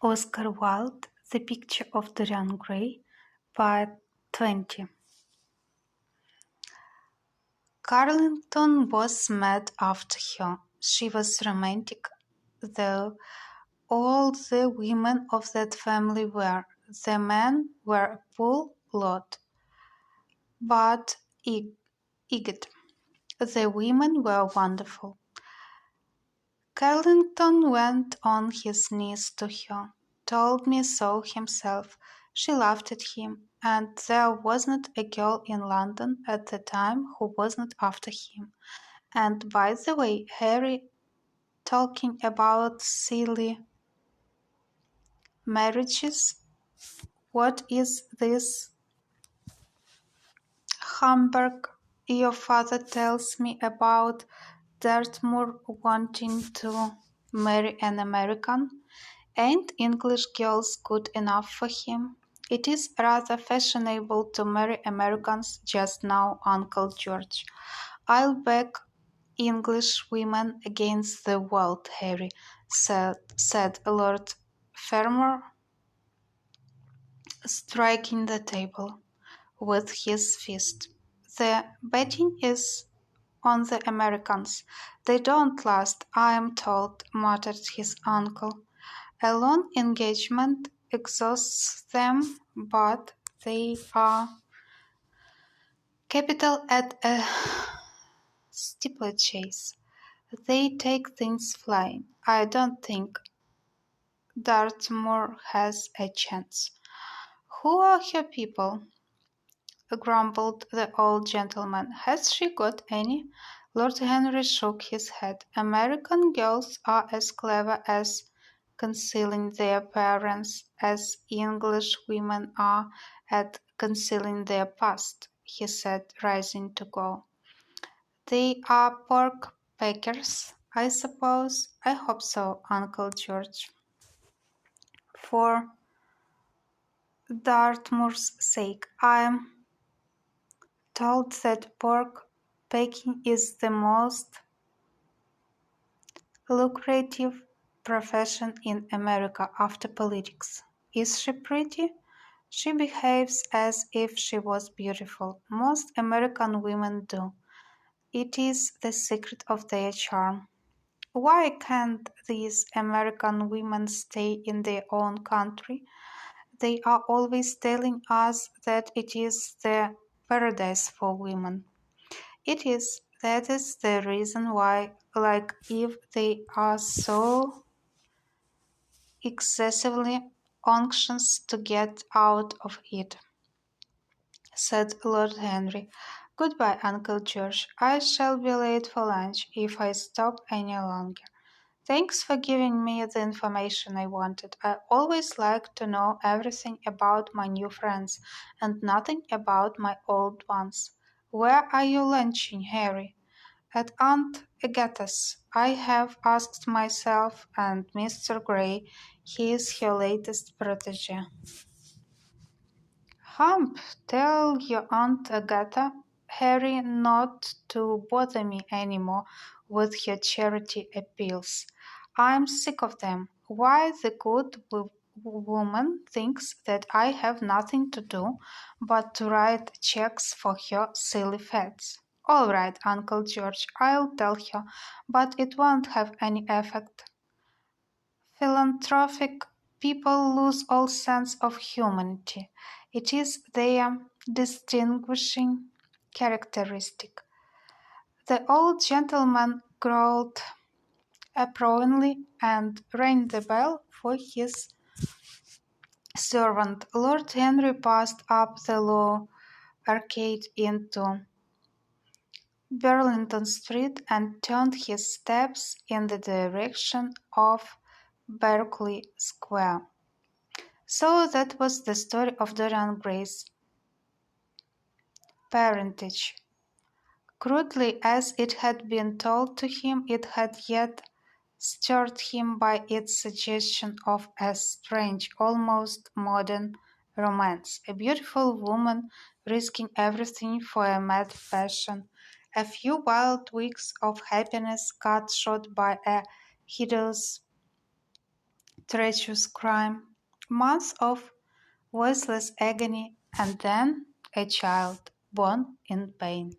Oscar Wilde, The Picture of Dorian Gray, Part 20. Carlington was mad after her. She was romantic, though all the women of that family were. The men were a poor lot, but egged. The women were wonderful. Carlington went on his knees to her, told me so himself. She laughed at him, and there wasn't a girl in London at the time who wasn't after him. And by the way, Harry, talking about silly marriages, what is this humbug your father tells me about Dartmoor wanting to marry an American? Ain't English girls good enough for him? It is rather fashionable to marry Americans just now, Uncle George. I'll back English women against the world, Harry, said Lord Fermor, striking the table with his fist. The betting is on the Americans. They don't last, I am told, muttered his uncle. A long engagement exhausts them, but they are capital at a steeplechase. They take things flying. I don't think Dartmoor has a chance. Who are her people? Grumbled the old gentleman. Has she got any? Lord Henry shook his head. American girls are as clever as concealing their parents as English women are at concealing their past, he said, rising to go. They are pork packers, I suppose. I hope so, Uncle George. For Dartmoor's sake, I am told that pork packing is the most lucrative profession in America after politics. Is she pretty? She behaves as if she was beautiful. Most American women do. It is the secret of their charm. Why can't these American women stay in their own country? They are always telling us that it is the paradise for women. It is. That is the reason why, like, if they are so excessively anxious to get out of it, said Lord Henry. Goodbye, Uncle George. I shall be late for lunch if I stop any longer. Thanks for giving me the information I wanted. I always like to know everything about my new friends and nothing about my old ones. Where are you lunching, Harry? At Aunt Agatha's. I have asked myself and Mr. Gray. He is her latest protege. Hump, tell your Aunt Agatha, Harry, not to bother me any more with her charity appeals. I'm sick of them. Why the good woman thinks that I have nothing to do but to write checks for her silly fads. All right, Uncle George, I'll tell her, but it won't have any effect. Philanthropic people lose all sense of humanity. It is their distinguishing characteristic. The old gentleman growled approvingly and rang the bell for his servant. Lord Henry passed up the low arcade into Burlington Street and turned his steps in the direction of Berkeley Square. So that was the story of Dorian Gray's parentage. Crudely as it had been told to him, it had yet stirred him by its suggestion of a strange, almost modern romance. A beautiful woman risking everything for a mad passion. A few wild weeks of happiness cut short by a hideous treacherous crime, months of voiceless agony, and then a child born in pain.